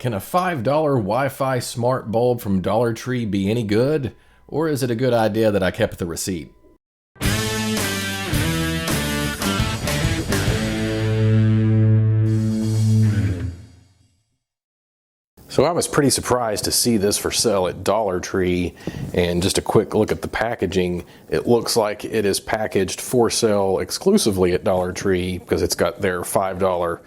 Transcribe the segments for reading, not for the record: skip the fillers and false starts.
Can a $5 Wi-Fi smart bulb from Dollar Tree be any good? Or is it a good idea that I kept the receipt? So I was pretty surprised to see this for sale at Dollar Tree, and just a quick look at the packaging, it looks like it is packaged for sale exclusively at Dollar Tree because it's got their $5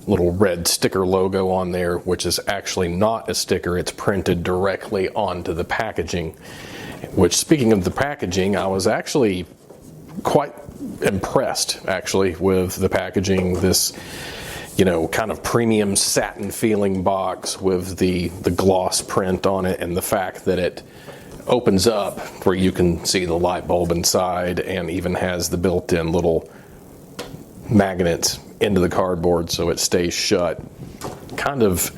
little red sticker logo on there, which is actually not a sticker, it's printed directly onto the packaging. Which, speaking of the packaging, I was actually quite impressed actually with the packaging. This, you know, kind of premium satin feeling box with the gloss print on it, and the fact that it opens up where you can see the light bulb inside, and even has the built-in little magnets into the cardboard so it stays shut. Kind of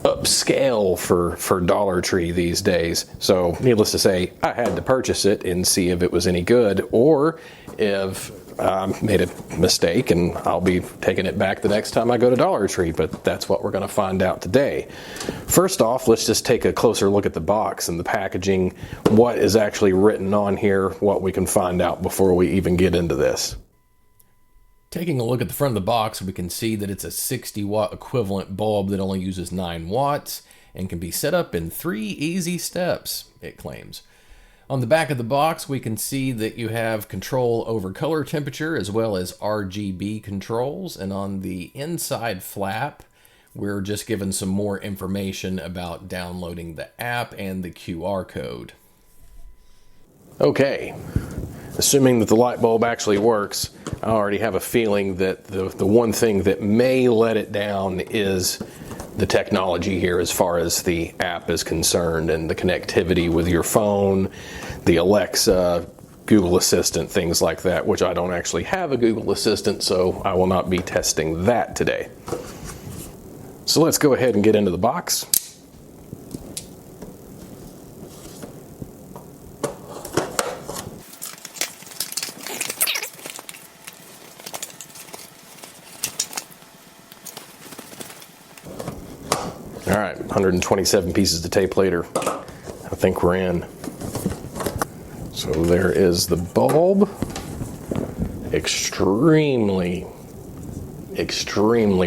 upscale for Dollar Tree these days. So needless to say, I had to purchase it and see if it was any good, or if I made a mistake and I'll be taking it back the next time I go to Dollar Tree, but that's what we're going to find out today. First off, let's just take a closer look at the box and the packaging, what is actually written on here, what we can find out before we even get into this. Taking a look at the front of the box, we can see that it's a 60-watt equivalent bulb that only uses 9 watts and can be set up in 3 easy steps, it claims. On the back of the box, we can see that you have control over color temperature as well as RGB controls. And on the inside flap, we're just given some more information about downloading the app and the QR code. Okay, assuming that the light bulb actually works, I already have a feeling that the one thing that may let it down is the technology here as far as the app is concerned, and the connectivity with your phone, the Alexa, Google Assistant, things like that, which I don't actually have a Google Assistant, so I will not be testing that today. So let's go ahead and get into the box. All right, 127 pieces of tape later, I think we're in. So there is the bulb. Extremely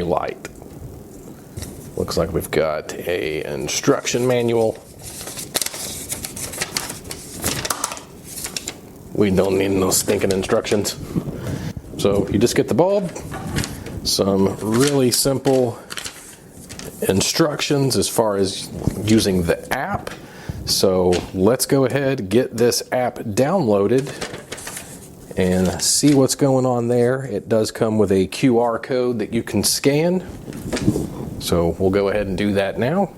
light. Looks like we've got an instruction manual. We don't need no stinking instructions. So you just get the bulb, some really simple instructions as far as using the app. So let's go ahead, get this app downloaded and see what's going on there. It does come with a QR code that you can scan. So we'll go ahead and do that now.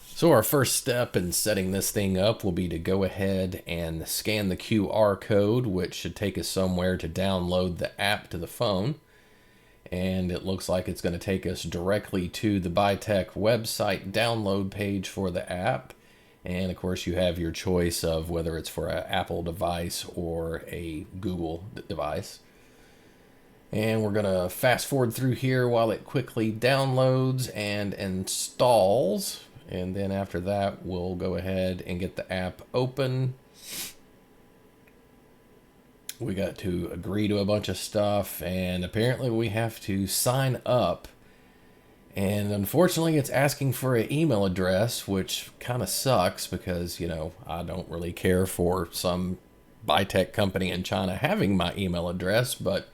So our first step in setting this thing up will be to go ahead and scan the QR code, which should take us somewhere to download the app to the phone. And it looks like it's going to take us directly to the Bytech website download page for the app. And of course you have your choice of whether it's for an Apple device or a Google device. And we're going to fast forward through here while it quickly downloads and installs. And then after that, we'll go ahead and get the app open. We got to agree to a bunch of stuff, and apparently we have to sign up. And unfortunately, it's asking for an email address, which kind of sucks because, you know, I don't really care for some Bytech company in China having my email address, but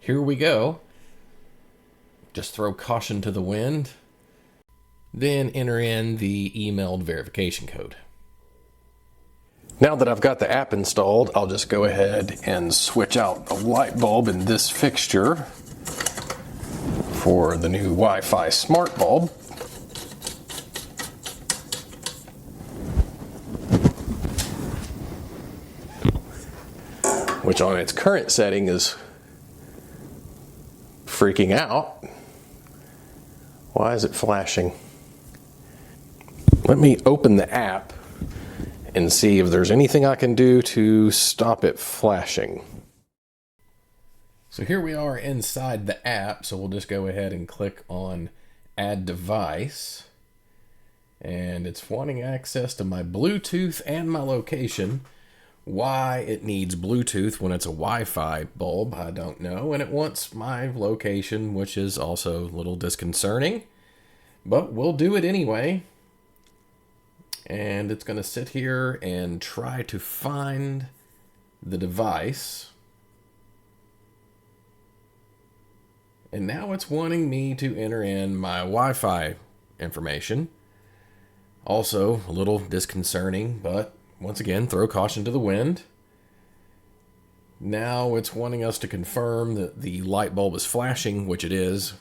here we go. Just throw caution to the wind. Then enter in the emailed verification code. Now that I've got the app installed, I'll just go ahead and switch out the light bulb in this fixture for the new Wi-Fi smart bulb. Which on its current setting is freaking out. Why is it flashing? Let me open the app and see if there's anything I can do to stop it flashing. So here we are inside the app, so we'll just go ahead and click on add device, and it's wanting access to my Bluetooth and my location. Why it needs Bluetooth when it's a Wi-Fi bulb, I don't know. And it wants my location, which is also a little disconcerting, but we'll do it anyway. And it's going to sit here and try to find the device. And now it's wanting me to enter in my Wi-Fi information. Also a little disconcerting, but once again, throw caution to the wind. Now it's wanting us to confirm that the light bulb is flashing, which it is.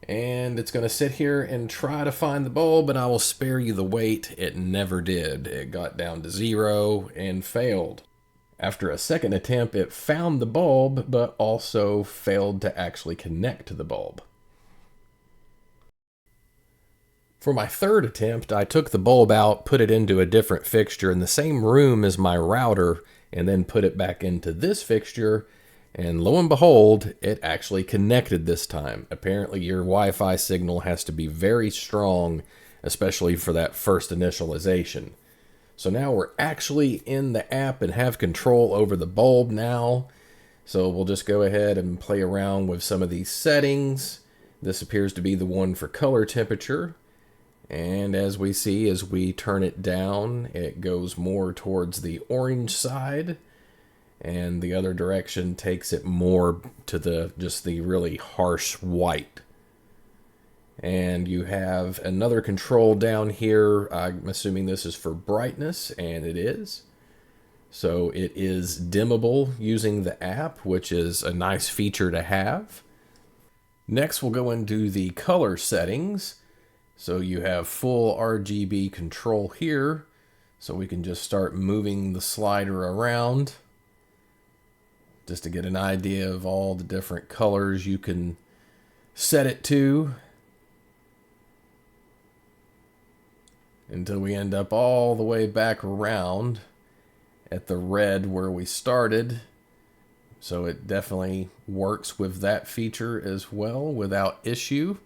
And it's going to sit here and try to find the bulb, and I will spare you the wait. It never did. It got down to 0 and failed. After a second attempt, it found the bulb, but also failed to actually connect to the bulb. For my third attempt, I took the bulb out, put it into a different fixture in the same room as my router, and then put it back into this fixture, and lo and behold, it actually connected this time. Apparently your Wi-Fi signal has to be very strong, especially for that first initialization. So now we're actually in the app and have control over the bulb now. So we'll just go ahead and play around with some of these settings. This appears to be the one for color temperature. And as we see, as we turn it down, it goes more towards the orange side, and the other direction takes it more to just the really harsh white. And you have another control down here. I'm assuming this is for brightness, and it is. So it is dimmable using the app, which is a nice feature to have. Next, we'll go into the color settings. So you have full RGB control here, so we can just start moving the slider around just to get an idea of all the different colors you can set it to until we end up all the way back around at the red where we started. So it definitely works with that feature as well without issue.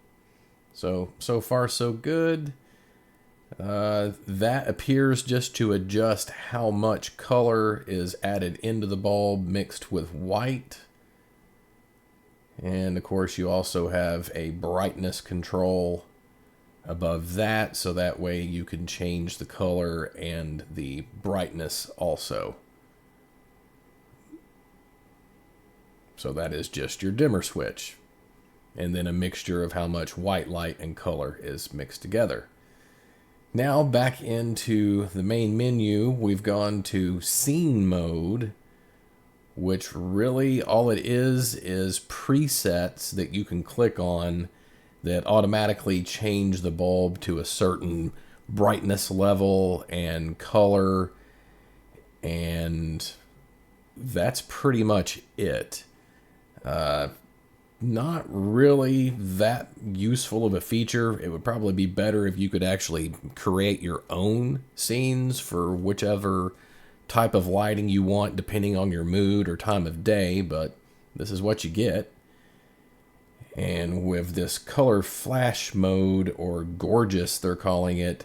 So far so good. That appears just to adjust how much color is added into the bulb mixed with white. And of course you also have a brightness control above that, so that way you can change the color and the brightness also. So that is just your dimmer switch. And then a mixture of how much white light and color is mixed together. Now back into the main menu, we've gone to scene mode, which really all it is presets that you can click on that automatically change the bulb to a certain brightness level and color, and that's pretty much it. Not really that useful of a feature. It would probably be better if you could actually create your own scenes for whichever type of lighting you want, depending on your mood or time of day, but this is what you get. And with this color flash mode, or gorgeous they're calling it,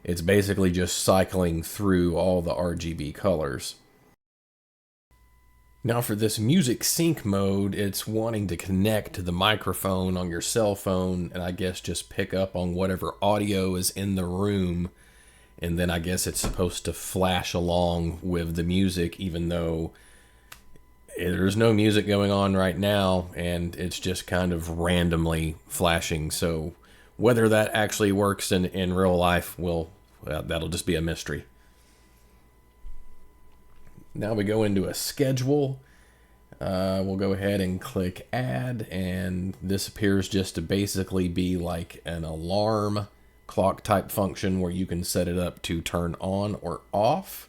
it's basically just cycling through all the RGB colors. Now for this music sync mode, it's wanting to connect to the microphone on your cell phone, and I guess just pick up on whatever audio is in the room, and then I guess it's supposed to flash along with the music, even though there's no music going on right now, and it's just kind of randomly flashing. So whether that actually works in real life, that'll just be a mystery. Now we go into a schedule. We'll go ahead and click add, and this appears just to basically be like an alarm clock type function where you can set it up to turn on or off.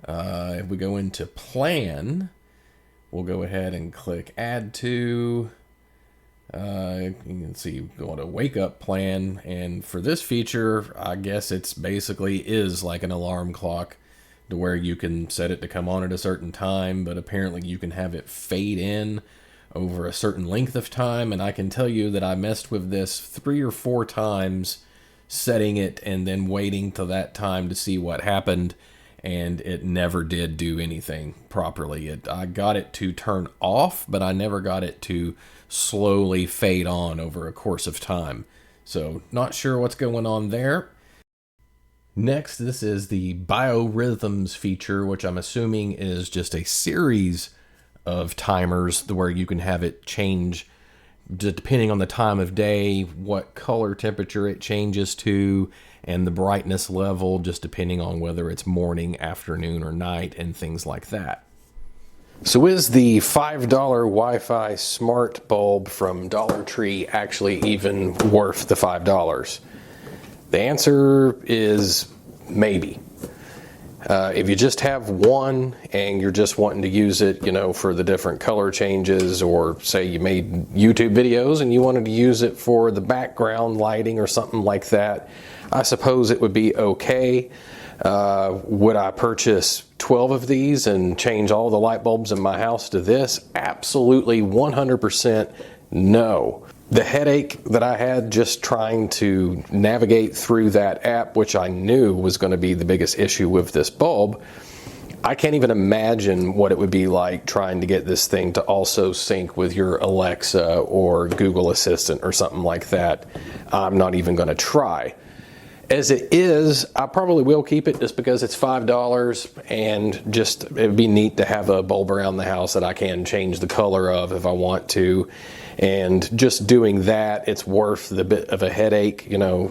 If we go into plan, we'll go ahead and click add to. You can see, go to wake up plan, and for this feature, I guess it's basically is like an alarm clock, to where you can set it to come on at a certain time, but apparently you can have it fade in over a certain length of time, and I can tell you that I messed with this 3 or 4 times, setting it and then waiting till that time to see what happened, and it never did do anything properly. I got it to turn off, but I never got it to slowly fade on over a course of time. So not sure what's going on there. Next, this is the biorhythms feature, which I'm assuming is just a series of timers where you can have it change depending on the time of day, what color temperature it changes to, and the brightness level, just depending on whether it's morning, afternoon, or night, and things like that. So is the $5 Wi-Fi smart bulb from Dollar Tree actually even worth the $5? The answer is maybe. If you just have one and you're just wanting to use it, for the different color changes, or say you made YouTube videos and you wanted to use it for the background lighting or something like that, I suppose it would be okay. Would I purchase 12 of these and change all the light bulbs in my house to this? Absolutely 100% no. The headache that I had just trying to navigate through that app, which I knew was going to be the biggest issue with this bulb, I can't even imagine what it would be like trying to get this thing to also sync with your Alexa or Google Assistant or something like that. I'm not even going to try. As it is, I probably will keep it just because it's $5, and just it'd be neat to have a bulb around the house that I can change the color of if I want to. And just doing that, it's worth the bit of a headache,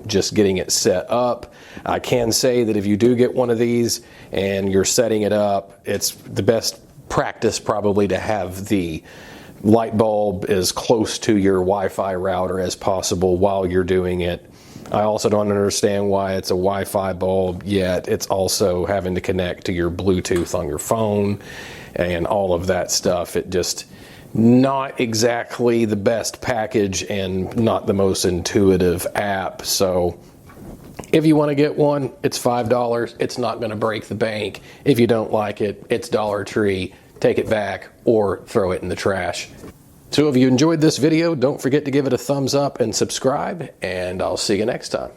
just getting it set up. I can say that if you do get one of these and you're setting it up, it's the best practice probably to have the light bulb as close to your Wi-Fi router as possible while you're doing it. I also don't understand why it's a Wi-Fi bulb, yet it's also having to connect to your Bluetooth on your phone and all of that stuff. It just not exactly the best package and not the most intuitive app. So if you want to get one, it's $5. It's not going to break the bank. If you don't like it, it's Dollar Tree. Take it back or throw it in the trash. So if you enjoyed this video, don't forget to give it a thumbs up and subscribe, and I'll see you next time.